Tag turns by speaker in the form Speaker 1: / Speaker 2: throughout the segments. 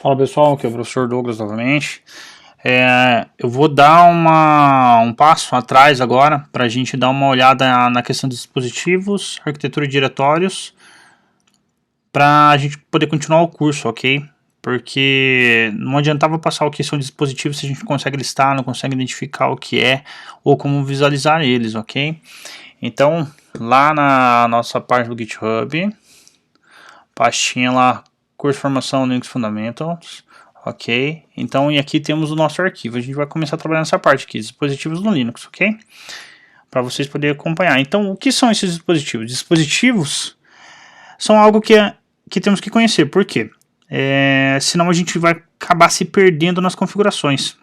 Speaker 1: Fala pessoal, aqui é o professor Douglas novamente. Eu vou dar um passo atrás agora para a gente dar uma olhada na questão dos dispositivos, arquitetura de diretórios, para a gente poder continuar o curso, ok? Porque não adiantava passar o que são dispositivos se a gente não consegue listar, não consegue identificar o que é ou como visualizar eles, ok? Então, lá na nossa página do GitHub, pastinha lá, curso de formação Linux Fundamentals. Ok, então e aqui temos o nosso arquivo. A gente vai começar a trabalhar nessa parte aqui, dispositivos no Linux, ok? Para vocês poderem acompanhar. Então, o que são esses dispositivos? Dispositivos são algo que temos que conhecer. Por quê? Senão a gente vai acabar se perdendo nas configurações.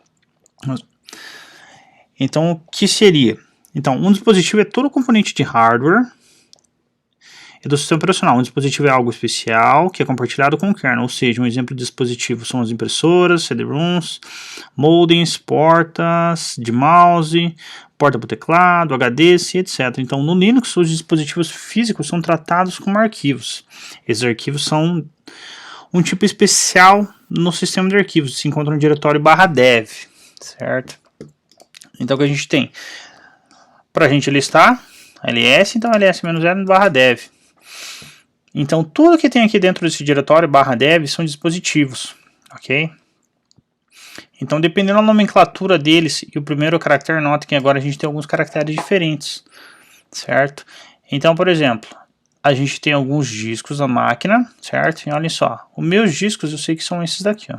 Speaker 1: Então, o que seria? Então, um dispositivo é todo componente de hardware e do sistema operacional. Um dispositivo é algo especial que é compartilhado com o kernel, ou seja, um exemplo de dispositivo são as impressoras, CD-ROMs, modems, portas de mouse, porta para o teclado, HDs, etc. Então, no Linux, os dispositivos físicos são tratados como arquivos. Esses arquivos são um tipo especial no sistema de arquivos, se encontra no diretório /dev, certo? Então, o que a gente tem? Para a gente listar, ls, então ls-l /dev. Então, tudo que tem aqui dentro desse diretório /dev são dispositivos, ok? Então, dependendo da nomenclatura deles e o primeiro caractere, nota que agora a gente tem alguns caracteres diferentes, certo? Então, por exemplo, a gente tem alguns discos na máquina, certo? E olhem só, os meus discos eu sei que são esses daqui, ó.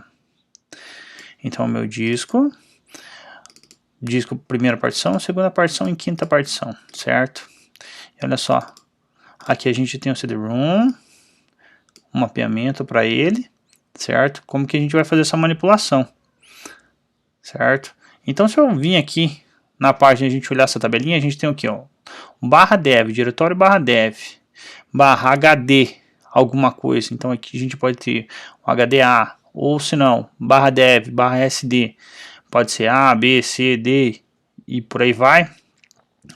Speaker 1: Então, o meu disco primeira partição, segunda partição e quinta partição, certo? E olha só, aqui a gente tem o CD-ROM, um mapeamento para ele, certo? Como que a gente vai fazer essa manipulação, certo? Então, se eu vim aqui na página e a gente olhar essa tabelinha, a gente tem o que, ó? /dev, diretório /dev, /hd, alguma coisa. Então, aqui a gente pode ter o HDA, ou se não, /dev, /sd, pode ser A, B, C, D e por aí vai.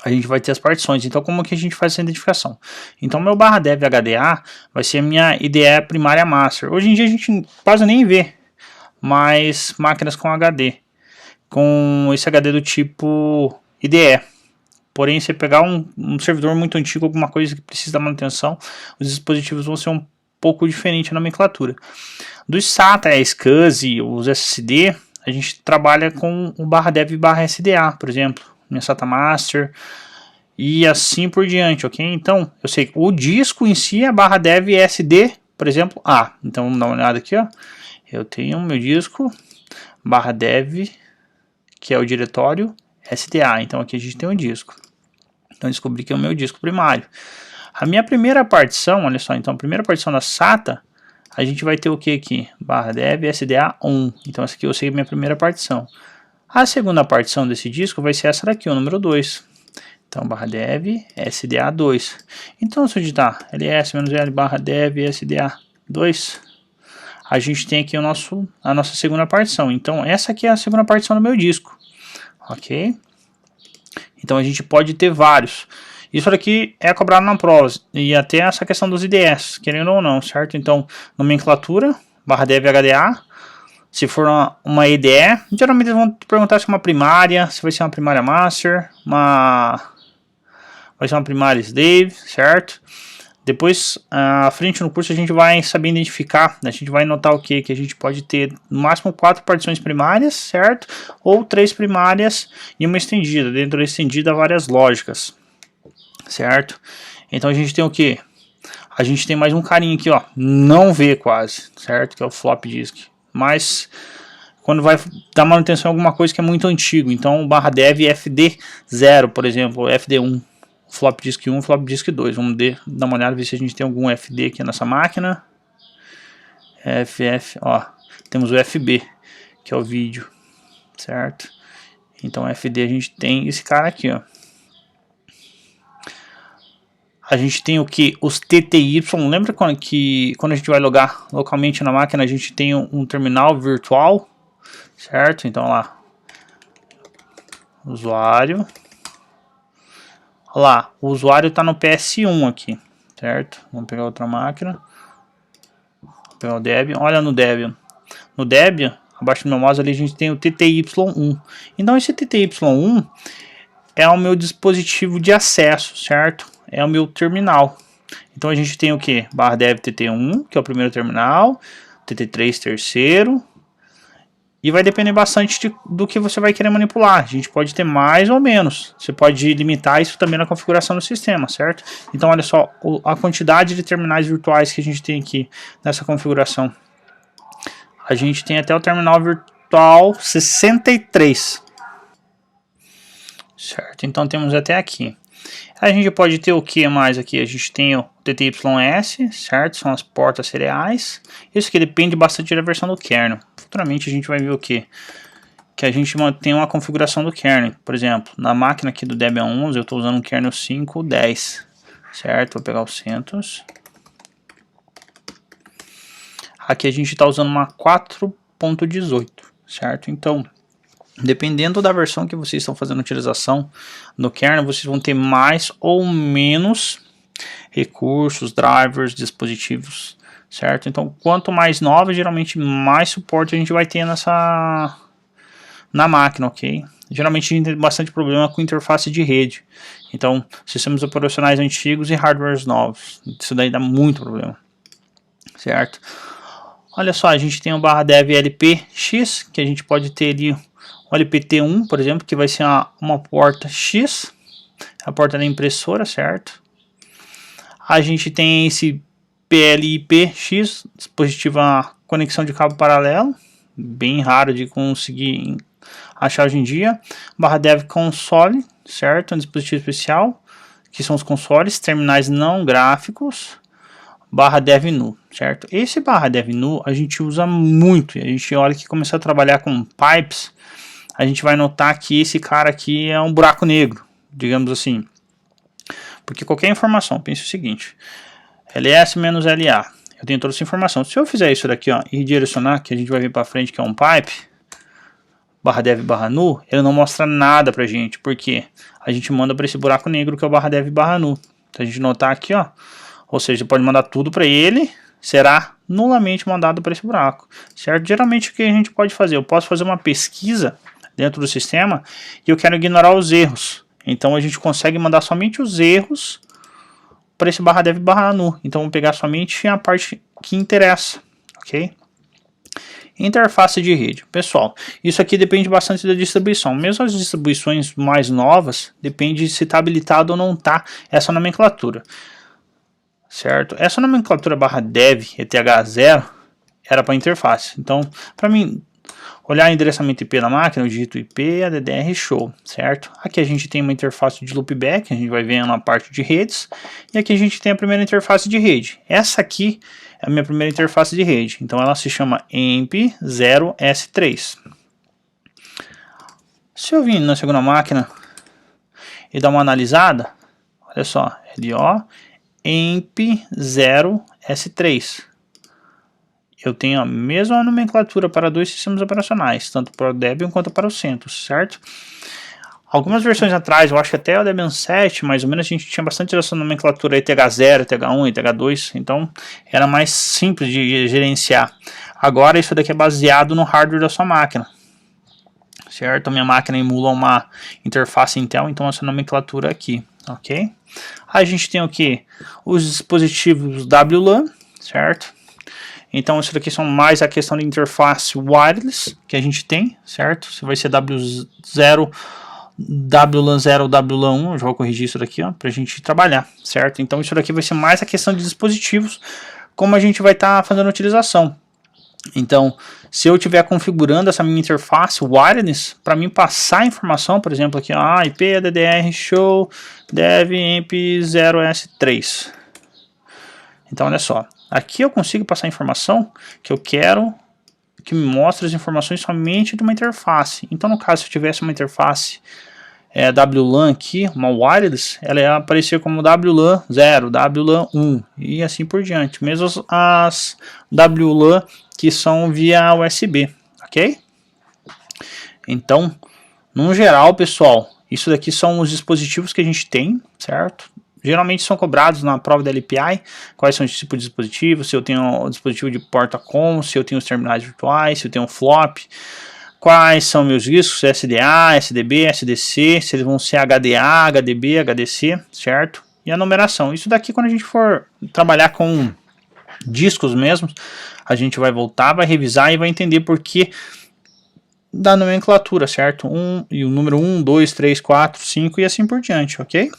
Speaker 1: A gente vai ter as partições. Então, como que a gente faz essa identificação? Então, meu /dev HDA vai ser a minha IDE primária master. Hoje em dia a gente quase nem vê mais máquinas com HD, com esse HD do tipo IDE. Porém, se pegar um servidor muito antigo, alguma coisa que precisa da manutenção, os dispositivos vão ser um pouco diferente a nomenclatura. Dos SATA, SCSI, os SSD, a gente trabalha com o /dev /sda, por exemplo, minha SATA Master e assim por diante, ok? Então, eu sei que o disco em si é /dev SD, por exemplo, A. Então, vamos dar uma olhada aqui, ó. Eu tenho meu disco /dev, que é o diretório SDA. Então, aqui a gente tem um disco. Então, eu descobri que é o meu disco primário. A minha primeira partição, olha só, então, a primeira partição da SATA, a gente vai ter o que aqui? /dev SDA1. Então, essa aqui eu sei a minha primeira partição. A segunda partição desse disco vai ser essa daqui, o número 2. Então, /dev SDA2. Então, se eu digitar ls-l /dev SDA2, a gente tem aqui a nossa segunda partição. Então, essa aqui é a segunda partição do meu disco. Ok? Então, a gente pode ter vários. Isso aqui é cobrado na prova. E até essa questão dos IDS, querendo ou não, certo? Então, nomenclatura, /dev HDA. Se for uma IDE, geralmente eles vão te perguntar se é uma primária, se vai ser uma primária master, vai ser uma primária slave, certo? Depois, à frente no curso, a gente vai saber identificar, a gente vai notar o que? Que a gente pode ter no máximo 4 partições primárias, certo? Ou 3 primárias e uma estendida. Dentro da estendida, várias lógicas, certo? Então a gente tem o que? A gente tem mais um carinha aqui, ó, não vê quase, certo? Que é o flop disk. Mas quando vai dar manutenção em alguma coisa que é muito antigo, então /dev FD0, por exemplo, FD1, flop disk 1, flop disk 2. Vamos dar uma olhada, ver se a gente tem algum FD aqui nessa máquina. Ó, temos o FB, que é o vídeo, certo? Então FD a gente tem esse cara aqui, ó. A gente tem o que? Os TTY. Lembra quando a gente vai logar localmente na máquina, a gente tem um terminal virtual, certo? Então lá, usuário. Olha lá, o usuário está no PS1 aqui, certo? Vamos pegar outra máquina. Vou pegar o Debian. Olha no Debian. no Debian, abaixo do meu mouse ali a gente tem o TTY1. Então esse TTY1 é o meu dispositivo de acesso, certo? É o meu terminal. Então a gente tem o que? /dev TT1, que é o primeiro terminal, TT3 terceiro, e vai depender bastante do que você vai querer manipular. A gente pode ter mais ou menos. Você pode limitar isso também na configuração do sistema, certo? Então olha só a quantidade de terminais virtuais que a gente tem aqui nessa configuração. A gente tem até o terminal virtual 63. Certo, então temos até aqui. A gente pode ter o que mais aqui? A gente tem o TTYS, certo? São as portas seriais. Isso aqui depende bastante da versão do kernel. Futuramente a gente vai ver o que? Que a gente mantém uma configuração do kernel. Por exemplo, na máquina aqui do Debian 11 eu estou usando um kernel 5.10, certo? Vou pegar o CentOS. Aqui a gente está usando uma 4.18, certo? Então, dependendo da versão que vocês estão fazendo utilização no kernel, vocês vão ter mais ou menos recursos, drivers, dispositivos, certo? Então, quanto mais nova, geralmente mais suporte a gente vai ter na máquina, ok? Geralmente a gente tem bastante problema com interface de rede. Então, sistemas operacionais antigos e hardwares novos. Isso daí dá muito problema, certo? Olha só, a gente tem o /dev LPX, que a gente pode ter ali o LPT1, por exemplo, que vai ser uma porta X, a porta da impressora, certo? A gente tem esse PLIPX, dispositivo a conexão de cabo paralelo, bem raro de conseguir achar hoje em dia. /dev console, certo? Um dispositivo especial, que são os consoles, terminais não gráficos. /dev nu, certo? Esse /dev nu a gente usa muito. A gente olha que começou a trabalhar com pipes, a gente vai notar que esse cara aqui é um buraco negro, digamos assim. Porque qualquer informação, pense o seguinte, ls-la, eu tenho toda essa informação. Se eu fizer isso daqui, ó, e direcionar, que a gente vai ver para frente que é um pipe, /dev nu, ele não mostra nada pra gente, porque a gente manda para esse buraco negro que é o /dev nu. Se a gente notar aqui, ó, ou seja, pode mandar tudo para ele, será nulamente mandado para esse buraco, certo? Geralmente o que a gente pode fazer? Eu posso fazer uma pesquisa dentro do sistema e eu quero ignorar os erros. Então a gente consegue mandar somente os erros para esse /dev nu. Então vamos pegar somente a parte que interessa, ok? Interface de rede. Pessoal, isso aqui depende bastante da distribuição. Mesmo as distribuições mais novas, depende se está habilitado ou não está essa nomenclatura. Certo? Essa nomenclatura /dev ETH0 era para interface. Então, para mim olhar endereçamento IP na máquina, eu digito IP, ADDR, show, certo? Aqui a gente tem uma interface de loopback, a gente vai ver na parte de redes, e aqui a gente tem a primeira interface de rede. Essa aqui é a minha primeira interface de rede, então ela se chama EMP0S3. Se eu vir na segunda máquina e dar uma analisada, olha só, LO EMP0S3. Eu tenho a mesma nomenclatura para dois sistemas operacionais, tanto para o Debian quanto para o CentOS, certo? Algumas versões atrás, eu acho que até o Debian 7, mais ou menos, a gente tinha bastante essa nomenclatura ETH0, ETH1, ETH2, então era mais simples de gerenciar. Agora isso daqui é baseado no hardware da sua máquina, certo? A minha máquina emula uma interface Intel, então essa nomenclatura aqui, ok? A gente tem o que? Os dispositivos WLAN, certo? Então isso daqui são mais a questão de interface wireless que a gente tem, certo? Se vai ser W0, WLAN 0, WLAN 1, eu já vou corrigir isso daqui, ó, pra gente trabalhar, certo? Então isso daqui vai ser mais a questão de dispositivos, como a gente vai estar fazendo a utilização. Então, se eu estiver configurando essa minha interface wireless, para mim passar a informação, por exemplo, aqui, IP, ADDR, show, dev, EMP0S3. Então, olha só, aqui eu consigo passar a informação que eu quero que me mostre as informações somente de uma interface. Então, no caso, se eu tivesse uma interface WLAN aqui, uma wireless, ela ia aparecer como WLAN 0, WLAN 1 e assim por diante. Mesmo as WLAN que são via USB, ok? Então, no geral, pessoal, isso daqui são os dispositivos que a gente tem, certo? geralmente são cobrados na prova da LPI, quais são os tipos de dispositivos, se eu tenho um dispositivo de porta com, se eu tenho os terminais virtuais, se eu tenho um flop, quais são meus riscos, SDA, SDB, SDC, se eles vão ser HDA, HDB, HDC, certo? E a numeração. Isso daqui, quando a gente for trabalhar com discos mesmos, a gente vai voltar, vai revisar e vai entender por que da nomenclatura, certo? E o número 1, 2, 3, 4, 5 e assim por diante, ok?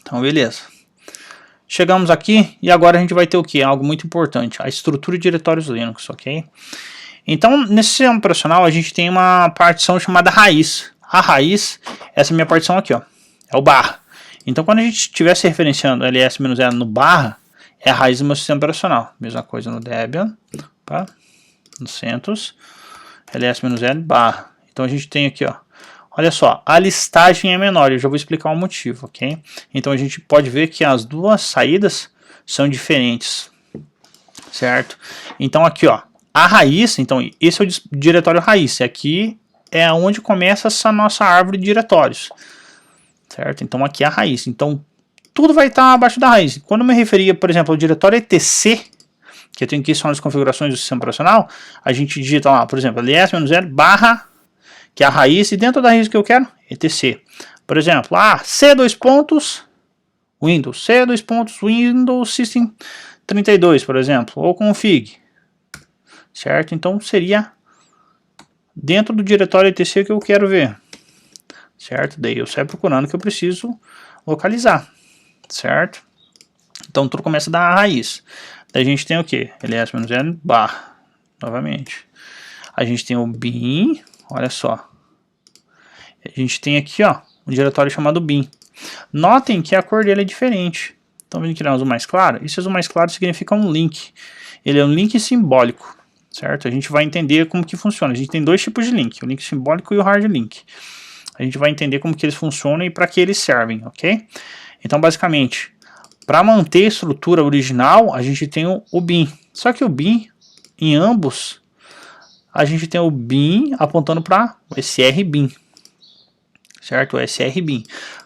Speaker 1: Então, beleza. Chegamos aqui e agora a gente vai ter o que? Algo muito importante, a estrutura de diretórios Linux, ok? Então, nesse sistema operacional, a gente tem uma partição chamada raiz. A raiz, essa minha partição aqui, ó, é o barra. Então, quando a gente estiver se referenciando ls-l no barra, é a raiz do meu sistema operacional. Mesma coisa no Debian, tá? No CentOS, ls-l barra. Então, a gente tem aqui, ó, olha só, a listagem é menor, eu já vou explicar o motivo, ok? Então, a gente pode ver que as duas saídas são diferentes, certo? Então, aqui, ó, a raiz, então esse é o diretório raiz, aqui é onde começa essa nossa árvore de diretórios, certo? Então aqui é a raiz, então tudo vai estar abaixo da raiz. Quando eu me referia, por exemplo, ao diretório etc, que eu tenho aqui são as configurações do sistema operacional, a gente digita lá, por exemplo, ls-l barra, que é a raiz, e dentro da raiz que eu quero, etc. Por exemplo, C2 pontos, Windows, C2 pontos, Windows System 32, por exemplo, ou config. Certo? Então seria dentro do diretório etc que eu quero ver, certo? Daí eu saio procurando que eu preciso localizar, certo? Então tudo começa da raiz. Daí a gente tem o que? ls-l barra, novamente. A gente tem o bin, olha só. A gente tem aqui, ó, um diretório chamado bin. Notem que a cor dele é diferente. Estão vendo que ele é um azul mais claro? Esse azul mais claro significa um link. Ele é um link simbólico. Certo? A gente vai entender como que funciona. A gente tem dois tipos de link, o link simbólico e o hard link. A gente vai entender como que eles funcionam e para que eles servem, ok? Então, basicamente, para manter a estrutura original, a gente tem o bin. Só que o bin, em ambos, a gente tem o bin apontando para o sr-bin. Certo? O sr-bin.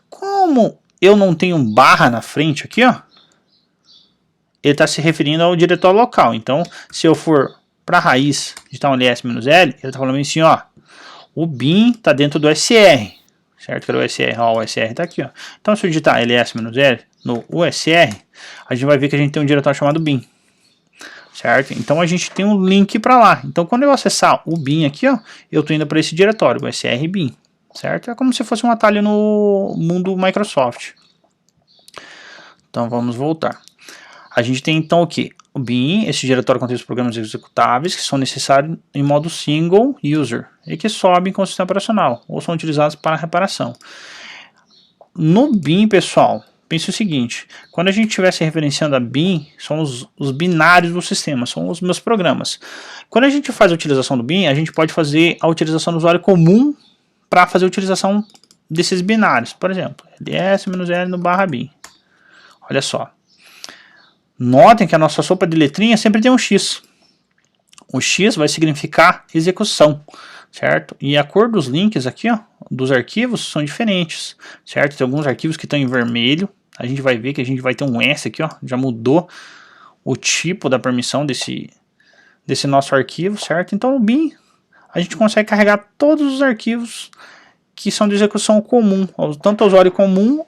Speaker 1: Como eu não tenho um barra na frente aqui, ó, ele está se referindo ao diretório local. Então, se eu for para a raiz digitar um ls-l, ele está falando assim, ó, o bin está dentro do SR, certo? Cadê o SR? Ó, o SR está aqui, ó. Então, se eu digitar ls-l no USR, a gente vai ver que a gente tem um diretório chamado bin, certo? Então, a gente tem um link para lá. Então, quando eu acessar o bin aqui, ó, eu estou indo para esse diretório, o SR bin, certo? É como se fosse um atalho no mundo Microsoft. Então, vamos voltar. A gente tem, então, o que? O bin, esse diretório contém os programas executáveis que são necessários em modo single user e que sobem com o sistema operacional ou são utilizados para reparação. No bin, pessoal, pense o seguinte, quando a gente estiver se referenciando a bin, são os binários do sistema, são os meus programas. Quando a gente faz a utilização do bin, a gente pode fazer a utilização do usuário comum para fazer a utilização desses binários. Por exemplo, ls-l no barra bin. Olha só. Notem que a nossa sopa de letrinha sempre tem um X. O X vai significar execução, certo? E a cor dos links aqui, ó, dos arquivos são diferentes, certo? Tem alguns arquivos que estão em vermelho. A gente vai ver que a gente vai ter um S aqui, ó, já mudou o tipo da permissão desse nosso arquivo, certo? Então no bin a gente consegue carregar todos os arquivos que são de execução comum, tanto o usuário comum,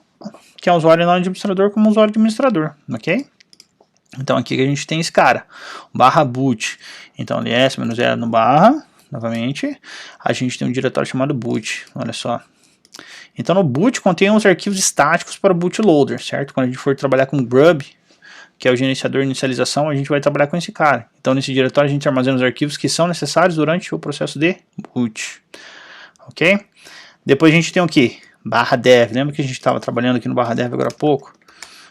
Speaker 1: que é o usuário não administrador, como o usuário administrador, ok? Então aqui a gente tem esse cara, barra boot. Então ls-l no barra, novamente, a gente tem um diretório chamado boot, olha só. Então no boot contém os arquivos estáticos para o bootloader, certo? Quando a gente for trabalhar com grub, que é o gerenciador de inicialização, a gente vai trabalhar com esse cara. Então nesse diretório a gente armazena os arquivos que são necessários durante o processo de boot, ok? Depois a gente tem o que? Barra dev, lembra que a gente estava trabalhando aqui no barra dev agora há pouco?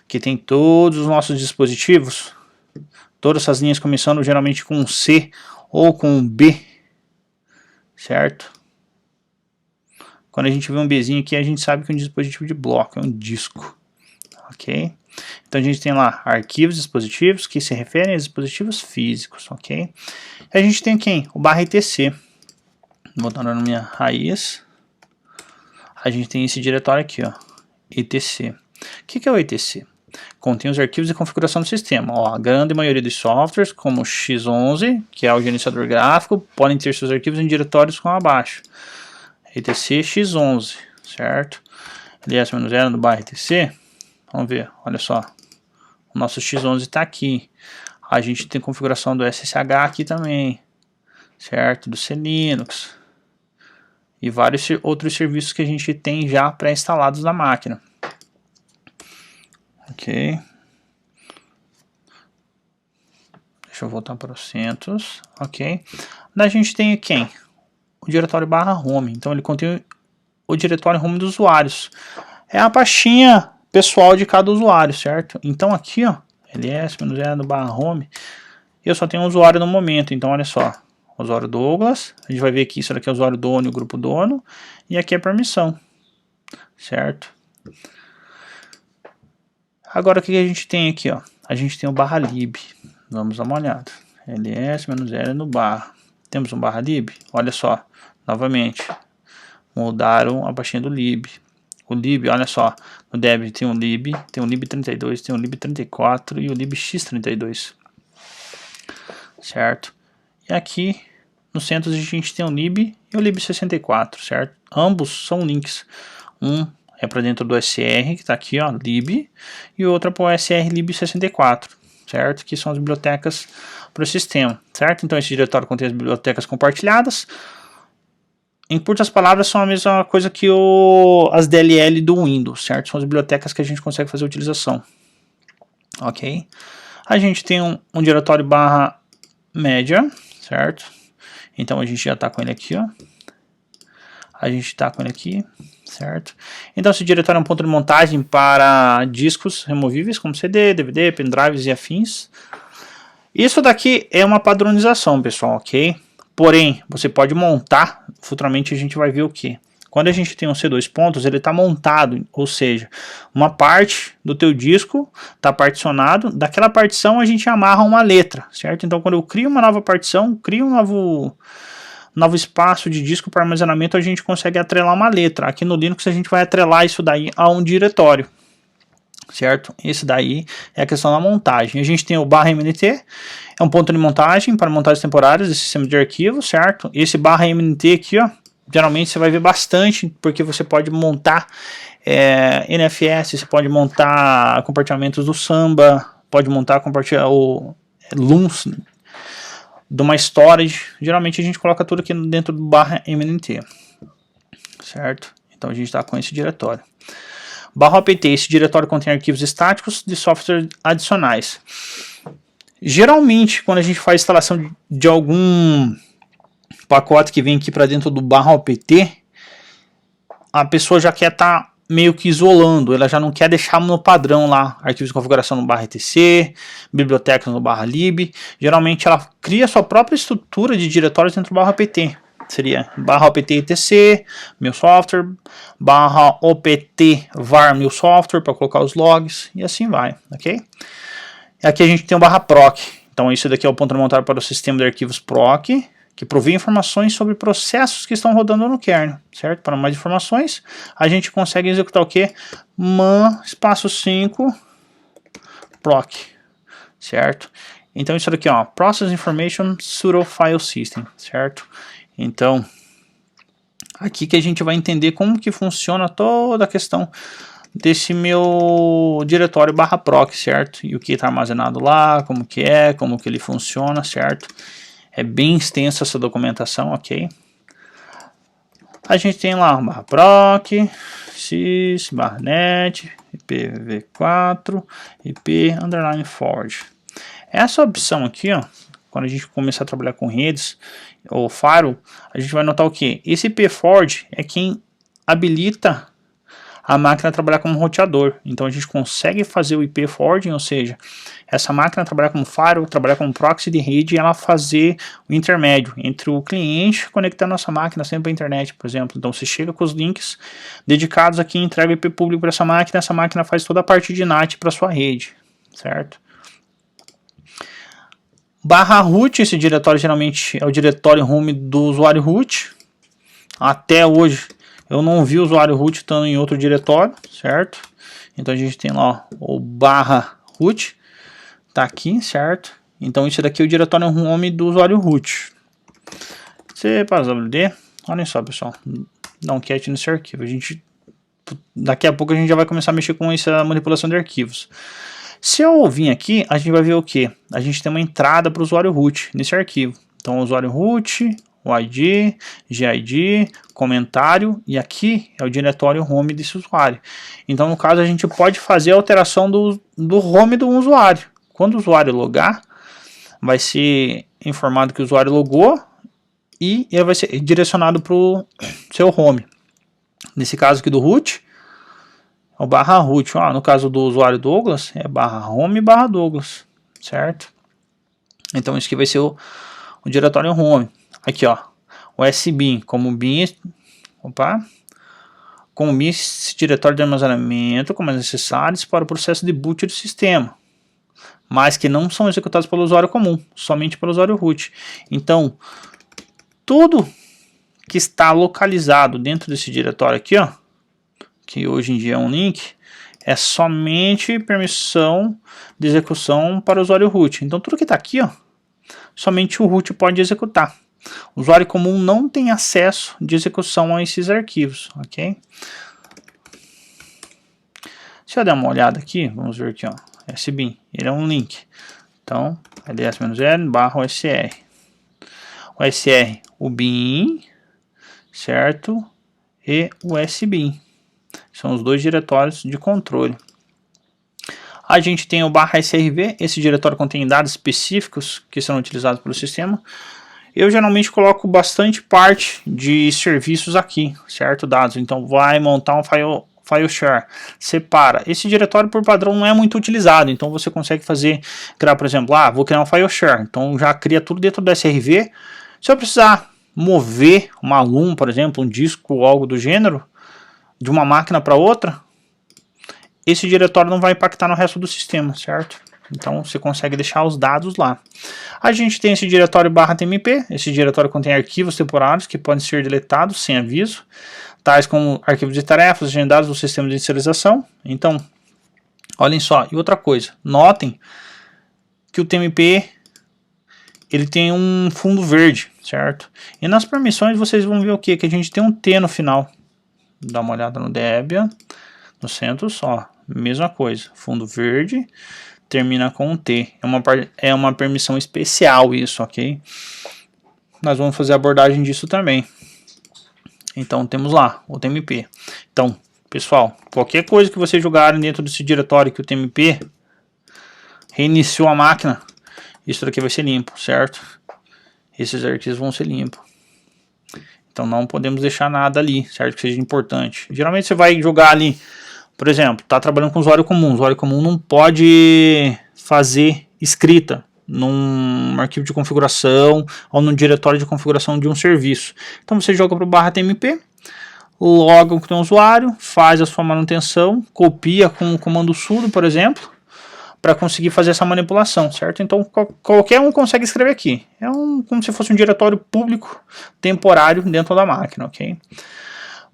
Speaker 1: Que tem todos os nossos dispositivos, todas essas linhas começando geralmente com um C ou com um B, certo? Quando a gente vê um Bzinho aqui, a gente sabe que é um dispositivo de bloco, é um disco, ok? Então a gente tem lá arquivos dispositivos que se referem a dispositivos físicos, ok? A gente tem quem? O barra etc. Voltando na minha raiz, a gente tem esse diretório aqui, ó, etc. que é o etc? Contém os arquivos de configuração do sistema. Ó, a grande maioria dos softwares, como o X11, que é o gerenciador gráfico, podem ter seus arquivos em diretórios como abaixo. etc X11, certo? ls-0 no barra etc. Vamos ver, olha só. O nosso X11 está aqui. A gente tem configuração do SSH aqui também, certo? Do C-Linux. E vários outros serviços que a gente tem já pré-instalados na máquina. Ok. Deixa eu voltar para o CentOS. Ok. Daí a gente tem quem? O diretório barra home. Então ele contém o diretório home dos usuários. É a pastinha pessoal de cada usuário, certo? Então aqui, ó, ls-0 barra home, eu só tenho um usuário no momento. Então olha só, usuário Douglas, a gente vai ver aqui, isso daqui é o usuário dono e o grupo dono, e aqui é permissão, certo? Agora o que a gente tem aqui, ó? A gente tem o barra lib, vamos dar uma olhada, ls-0 no barra, temos um barra lib, olha só, novamente, mudaram a pastinha do lib. O lib, olha só, no dev tem um lib 32, tem um lib 34 e o lib x32, certo? E aqui no CentOS a gente tem o lib e o lib 64, certo? Ambos são links, um é para dentro do SR, que está aqui, ó, lib, e o outro é para o SR lib 64, certo? Que são as bibliotecas para o sistema, certo? Então esse diretório contém as bibliotecas compartilhadas. Em curtas palavras, são a mesma coisa que as DLL do Windows, certo? São as bibliotecas que a gente consegue fazer utilização. Ok? A gente tem um diretório barra média, certo? Então a gente já está com ele aqui, ó. A gente está com ele aqui, certo? Então esse diretório é um ponto de montagem para discos removíveis, como CD, DVD, pendrives e afins. Isso daqui é uma padronização, pessoal, ok? Porém, você pode montar, futuramente a gente vai ver o que. Quando a gente tem um C2 pontos, ele está montado, ou seja, uma parte do teu disco está particionado, daquela partição a gente amarra uma letra, certo? Então quando eu crio uma nova partição, crio um novo espaço de disco para armazenamento, a gente consegue atrelar uma letra. Aqui no Linux a gente vai atrelar isso daí a um diretório, certo? Esse daí é a questão da montagem. A gente tem o barra MNT, é um ponto de montagem para montagens temporárias de sistema de arquivo, certo? Esse barra MNT aqui, ó, geralmente você vai ver bastante, porque você pode montar NFS, você pode montar compartilhamentos do Samba, pode montar o LUNs de uma storage. Geralmente a gente coloca tudo aqui dentro do barra MNT, certo? Então a gente está com esse diretório. Barra OPT, esse diretório contém arquivos estáticos de software adicionais. Geralmente, quando a gente faz instalação de algum pacote que vem aqui para dentro do barra OPT, a pessoa já quer estar meio que isolando, ela já não quer deixar no padrão lá, arquivos de configuração no barra etc, bibliotecas no barra lib. Geralmente ela cria sua própria estrutura de diretórios dentro do barra OPT. Seria barra opt etc, meu software, barra opt var meu software para colocar os logs e assim vai, ok? Aqui a gente tem o barra proc, então isso daqui é o ponto de montagem para o sistema de arquivos proc, que provê informações sobre processos que estão rodando no kernel, certo? Para mais informações, a gente consegue executar o que? Man espaço 5 proc, certo? Então isso daqui, ó, Process Information Pseudo File System, certo? Então, aqui que a gente vai entender como que funciona toda a questão desse meu diretório barra proc, certo? E o que está armazenado lá, como que ele funciona, certo? É bem extensa essa documentação, ok? A gente tem lá barra proc, sys, barra net, ipv4, ip underline forward. Essa opção aqui, ó, quando a gente começar a trabalhar com redes ou firewall, a gente vai notar o que? Esse IP forward é quem habilita a máquina a trabalhar como roteador. Então a gente consegue fazer o IP forwarding, ou seja, essa máquina trabalhar como firewall, trabalhar como proxy de rede e ela fazer o intermédio entre o cliente conectando a nossa máquina sempre à internet, por exemplo. Então você chega com os links dedicados aqui, entrega o IP público para essa máquina faz toda a parte de NAT para sua rede, certo? Barra root, esse diretório geralmente é o diretório home do usuário root. Até hoje eu não vi o usuário root estando em outro diretório, certo? Então a gente tem lá ó, o barra root, tá aqui, certo? Então isso daqui é o diretório home do usuário root. Você faz WD, olha só pessoal, dá um cat nesse arquivo. Daqui a pouco a gente já vai começar a mexer com essa manipulação de arquivos. Se eu vir aqui, a gente vai ver o que? A gente tem uma entrada para o usuário root nesse arquivo. Então, o usuário root, o ID, GID, comentário, e aqui é o diretório home desse usuário. Então, no caso, a gente pode fazer a alteração do home do usuário. Quando o usuário logar, vai ser informado que o usuário logou e ele vai ser direcionado para o seu home. Nesse caso aqui do root, é o barra root. Ó, no caso do usuário Douglas, é barra home barra Douglas, certo? Então isso aqui vai ser o diretório home. Aqui ó, o SBIN como bin, como bin esse diretório de armazenamento como necessários para o processo de boot do sistema, mas que não são executados pelo usuário comum, somente pelo usuário root. Então, tudo que está localizado dentro desse diretório aqui, ó, que hoje em dia é um link, é somente permissão de execução para o usuário root. Então tudo que está aqui, ó, somente o root pode executar. O usuário comum não tem acesso de execução a esses arquivos, ok? Se eu der uma olhada aqui, vamos ver aqui, ó, SBIN, ele é um link. Então, ls-l barra OSR. O OSR, o bin, certo? E o SBIN. São os dois diretórios de controle. A gente tem o barra SRV, esse diretório contém dados específicos que serão utilizados pelo sistema. Eu geralmente coloco bastante parte de serviços aqui, certo? Dados, então vai montar um file share, separa. Esse diretório por padrão não é muito utilizado, então você consegue criar, por exemplo, vou criar um file share, então já cria tudo dentro do SRV. Se eu precisar mover uma alum, por exemplo, um disco ou algo do gênero, de uma máquina para outra, esse diretório não vai impactar no resto do sistema, certo? Então você consegue deixar os dados lá. A gente tem esse diretório /tmp, esse diretório contém arquivos temporários que podem ser deletados sem aviso, tais como arquivos de tarefas agendados do sistema de inicialização. Então, olhem só, e outra coisa, notem que o tmp ele tem um fundo verde, certo? E nas permissões vocês vão ver o que? Que a gente tem um T no final. Dá uma olhada no Debian, no CentOS, ó, mesma coisa, fundo verde, termina com um T, é uma permissão especial isso, ok? Nós vamos fazer a abordagem disso também. Então temos lá o tmp. Então, pessoal, qualquer coisa que vocês jogarem dentro desse diretório que o tmp reiniciou a máquina, isso daqui vai ser limpo, certo? Esses arquivos vão ser limpos. Então não podemos deixar nada ali, certo? Que seja importante. Geralmente você vai jogar ali, por exemplo, está trabalhando com usuário comum. O usuário comum não pode fazer escrita num arquivo de configuração ou num diretório de configuração de um serviço. Então você joga para o /tmp, loga com o usuário, faz a sua manutenção, copia com o comando sudo, por exemplo, para conseguir fazer essa manipulação, certo? Então qualquer um consegue escrever aqui. É como se fosse um diretório público temporário dentro da máquina, ok?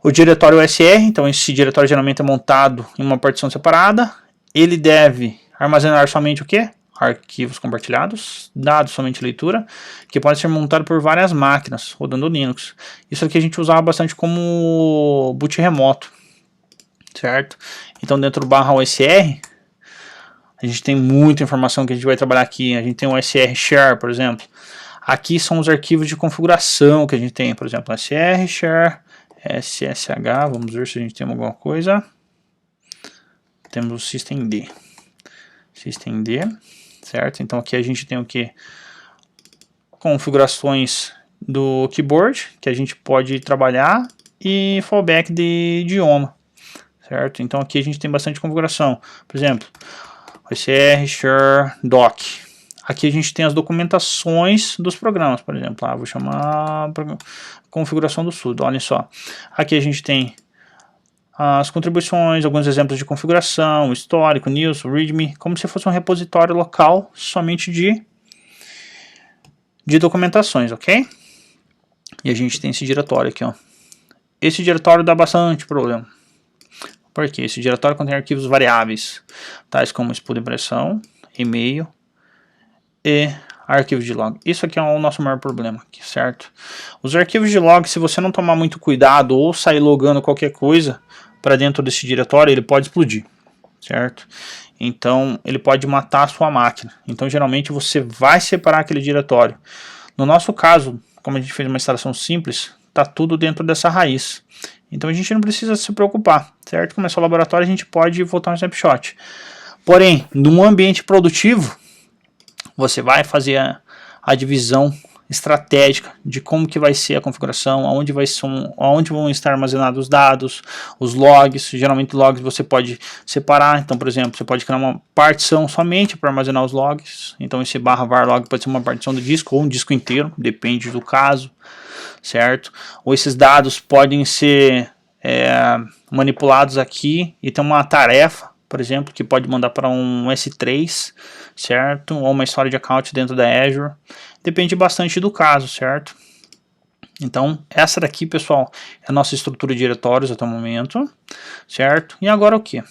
Speaker 1: O diretório USR, então esse diretório geralmente é montado em uma partição separada. Ele deve armazenar somente o quê? Arquivos compartilhados, dados somente leitura, que pode ser montado por várias máquinas, rodando Linux. Isso aqui a gente usava bastante como boot remoto, certo? Então dentro do /OSR, a gente tem muita informação que a gente vai trabalhar aqui. A gente tem o SR Share, por exemplo. Aqui são os arquivos de configuração que a gente tem, por exemplo, SR Share, SSH, vamos ver se a gente tem alguma coisa. Temos o systemd, certo? Então aqui a gente tem o que? Configurações do keyboard, que a gente pode trabalhar, e fallback de idioma, certo? Então aqui a gente tem bastante configuração. Por exemplo, SR Share Doc. Aqui a gente tem as documentações dos programas, por exemplo. Vou chamar configuração do sudo, olha só. Aqui a gente tem as contribuições, alguns exemplos de configuração, histórico, news, readme, como se fosse um repositório local somente de documentações, ok? E a gente tem esse diretório aqui, ó. Esse diretório dá bastante problema. Porque esse diretório contém arquivos variáveis, tais como spool de impressão, e-mail e arquivos de log. Isso aqui é o nosso maior problema, certo? Os arquivos de log, se você não tomar muito cuidado ou sair logando qualquer coisa para dentro desse diretório, ele pode explodir, certo? Então, ele pode matar a sua máquina. Então, geralmente, você vai separar aquele diretório. No nosso caso, como a gente fez uma instalação simples, está tudo dentro dessa raiz. Então, a gente não precisa se preocupar, certo? Começar o laboratório, a gente pode voltar um snapshot. Porém, num ambiente produtivo, você vai fazer a divisão estratégica de como que vai ser a configuração, aonde vão estar armazenados os dados, os logs. Geralmente logs você pode separar. Então, por exemplo, você pode criar uma partição somente para armazenar os logs. Então esse /var log pode ser uma partição do disco ou um disco inteiro, depende do caso, certo? Ou esses dados podem ser manipulados aqui e tem uma tarefa, por exemplo, que pode mandar para um S3, certo? Ou uma história de account dentro da Azure. Depende bastante do caso, certo? Então, essa daqui, pessoal, é a nossa estrutura de diretórios até o momento, certo? E agora o que?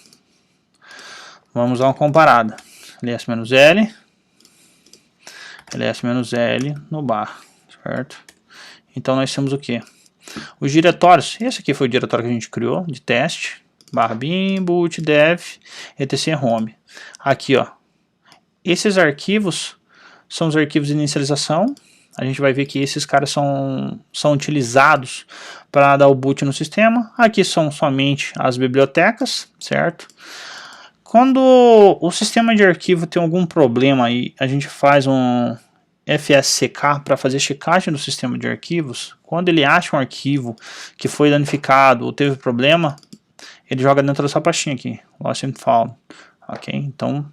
Speaker 1: Vamos dar uma comparada. ls-l, ls-l no bar, certo? Então, nós temos o que? Os diretórios, esse aqui foi o diretório que a gente criou, de teste, /bin, boot, dev, etc home. Aqui, ó, esses arquivos são os arquivos de inicialização. A gente vai ver que esses caras são utilizados para dar o boot no sistema. Aqui são somente as bibliotecas, certo? Quando o sistema de arquivo tem algum problema aí, a gente faz um FSCK para fazer checagem do sistema de arquivos. Quando ele acha um arquivo que foi danificado ou teve problema, ele joga dentro dessa pastinha aqui, Lost and Found, ok? Então,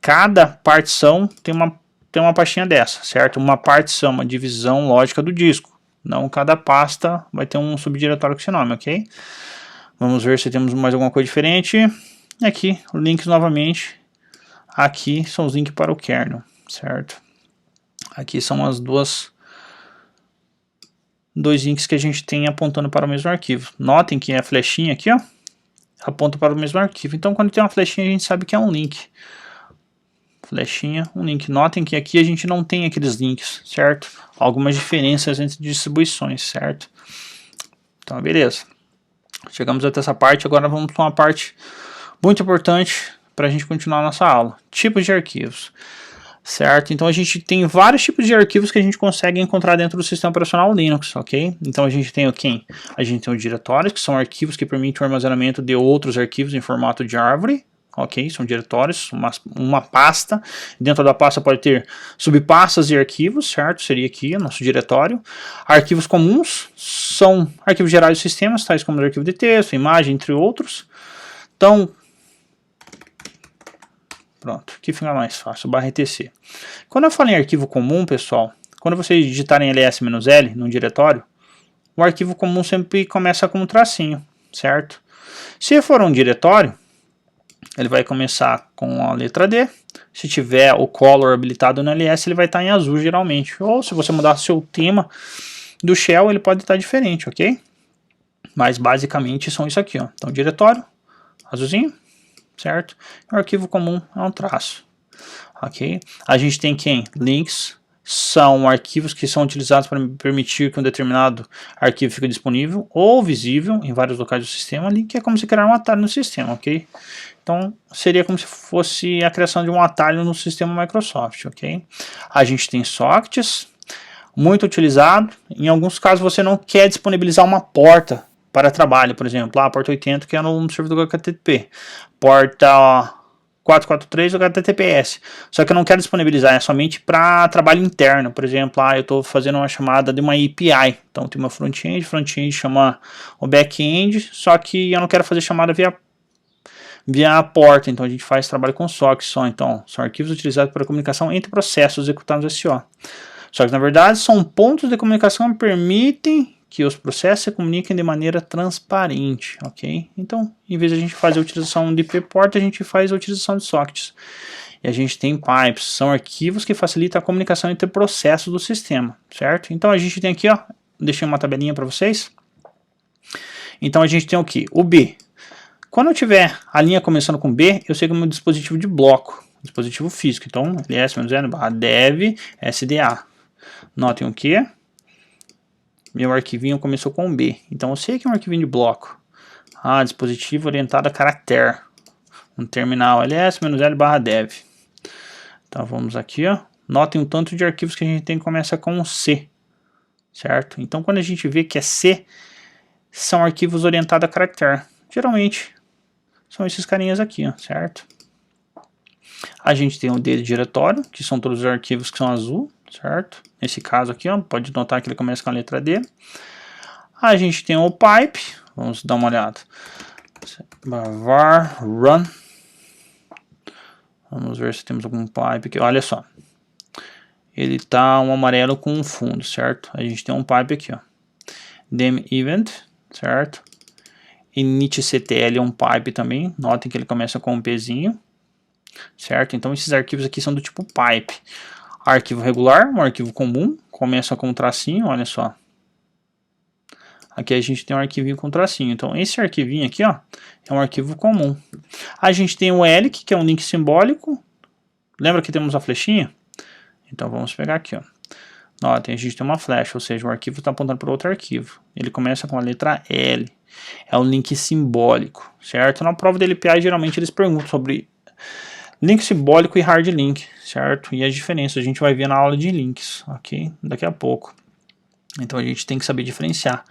Speaker 1: cada partição tem uma pastinha dessa, certo? Uma partição, uma divisão lógica do disco. Não cada pasta vai ter um subdiretório com esse nome, ok? Vamos ver se temos mais alguma coisa diferente. Aqui, links novamente. Aqui são os links para o kernel, certo? Aqui são as dois links que a gente tem apontando para o mesmo arquivo. Notem que a flechinha aqui, ó, aponta para o mesmo arquivo. Então, quando tem uma flechinha, a gente sabe que é um link. Flechinha, um link. Notem que aqui a gente não tem aqueles links, certo? Algumas diferenças entre distribuições, certo? Então, beleza. Chegamos até essa parte, agora vamos para uma parte muito importante para a gente continuar a nossa aula. Tipos de arquivos, certo? Então, a gente tem vários tipos de arquivos que a gente consegue encontrar dentro do sistema operacional Linux, ok? Então, a gente tem o quê? A gente tem os diretórios, que são arquivos que permitem o armazenamento de outros arquivos em formato de árvore, ok? São diretórios, uma pasta. Dentro da pasta pode ter subpastas e arquivos, certo? Seria aqui o nosso diretório. Arquivos comuns são arquivos gerais de sistemas, tais como arquivo de texto, imagem, entre outros. Então, pronto, aqui fica mais fácil, /etc. Quando eu falo em arquivo comum, pessoal, quando vocês digitarem ls-l no diretório, o arquivo comum sempre começa com um tracinho, certo? Se for um diretório, ele vai começar com a letra D. Se tiver o color habilitado no ls, ele vai estar em azul geralmente. Ou se você mudar seu tema do shell, ele pode estar diferente, ok? Mas basicamente são isso aqui, ó. Então, diretório, azulzinho, certo? O arquivo comum é um traço, ok? A gente tem quem? Links. São arquivos que são utilizados para permitir que um determinado arquivo fique disponível ou visível em vários locais do sistema. Link é como se criar um atalho no sistema, ok? Então, seria como se fosse a criação de um atalho no sistema Microsoft, ok? A gente tem sockets, muito utilizado. Em alguns casos, você não quer disponibilizar uma porta para trabalho, por exemplo, a porta 80, que é no servidor HTTP. Porta 443 ou HTTPS. Só que eu não quero disponibilizar, é somente para trabalho interno. Por exemplo, eu estou fazendo uma chamada de uma API. Então, tem uma front-end chama o back-end, só que eu não quero fazer chamada via a porta. Então, a gente faz trabalho com sockets só. Então, são arquivos utilizados para comunicação entre processos executados no SO. Só que, na verdade, são pontos de comunicação que permitem que os processos se comuniquem de maneira transparente, ok? Então, em vez de a gente fazer a utilização de IP porta, a gente faz a utilização de sockets. E a gente tem pipes, são arquivos que facilitam a comunicação entre processos do sistema, certo? Então, a gente tem aqui, ó, deixei uma tabelinha para vocês. Então, a gente tem o que? O B. Quando eu tiver a linha começando com B, eu sei que é o meu dispositivo de bloco, dispositivo físico. Então, ls-n/dev sda. Notem o que? Meu arquivinho começou com B. Então, eu sei que é um arquivinho de bloco. Dispositivo orientado a caractere. Um terminal ls-l/dev. Então, vamos aqui, ó. Notem o tanto de arquivos que a gente tem que começa com C. Certo? Então, quando a gente vê que é C, são arquivos orientados a caractere. Geralmente, são esses carinhas aqui, ó, certo? A gente tem o D de diretório, que são todos os arquivos que são azul, certo? Nesse caso aqui, ó, pode notar que ele começa com a letra D. A gente tem o pipe, vamos dar uma olhada. Var run. Vamos ver se temos algum pipe aqui. Olha só. Ele tá um amarelo com um fundo, certo? A gente tem um pipe aqui, ó. Dem event, certo? Initctl é um pipe também. Notem que ele começa com um Pzinho, certo? Então esses arquivos aqui são do tipo pipe. Arquivo regular, um arquivo comum, começa com um tracinho, olha só. Aqui a gente tem um arquivinho com tracinho. Então esse arquivinho aqui, ó, é um arquivo comum. A gente tem o LINK, que é um link simbólico. Lembra que temos a flechinha? Então vamos pegar aqui, ó. Notem, a gente tem uma flecha, ou seja, o arquivo está apontando para outro arquivo. Ele começa com a letra L. É um link simbólico, certo? Na prova da LPA, geralmente eles perguntam sobre link simbólico e hard link, certo? E as diferenças a gente vai ver na aula de links, ok? Daqui a pouco. Então a gente tem que saber diferenciar.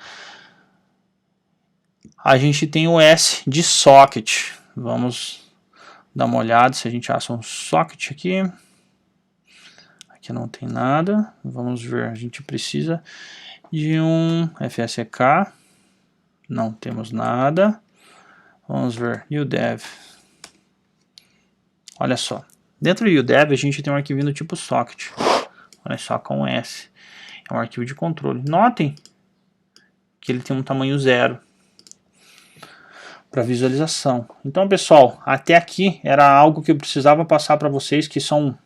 Speaker 1: A gente tem o S de socket. Vamos dar uma olhada se a gente acha um socket aqui. Aqui não tem nada. Vamos ver, a gente precisa de um FSK. Não temos nada. Vamos ver, udev. Olha só. Dentro do udev a gente tem um arquivo do tipo socket. Olha só, com S. É um arquivo de controle. Notem que ele tem um tamanho 0 para visualização. Então, pessoal, até aqui era algo que eu precisava passar para vocês, que são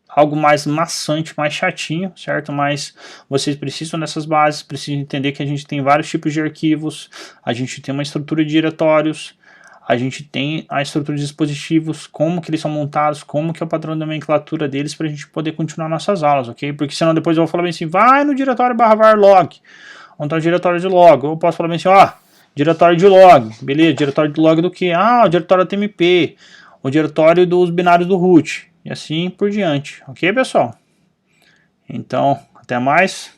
Speaker 1: algo mais maçante, mais chatinho, certo? Mas vocês precisam dessas bases, precisam entender que a gente tem vários tipos de arquivos, a gente tem uma estrutura de diretórios, a gente tem a estrutura de dispositivos, como que eles são montados, como que é o padrão de nomenclatura deles, para a gente poder continuar nossas aulas, ok? Porque senão depois eu vou falar bem assim, vai no diretório /var log, onde está o diretório de log, ou eu posso falar bem assim, ó, diretório de log, beleza, diretório de log do que? O diretório da TMP, o diretório dos binários do root, e assim por diante, ok, pessoal? Então, até mais.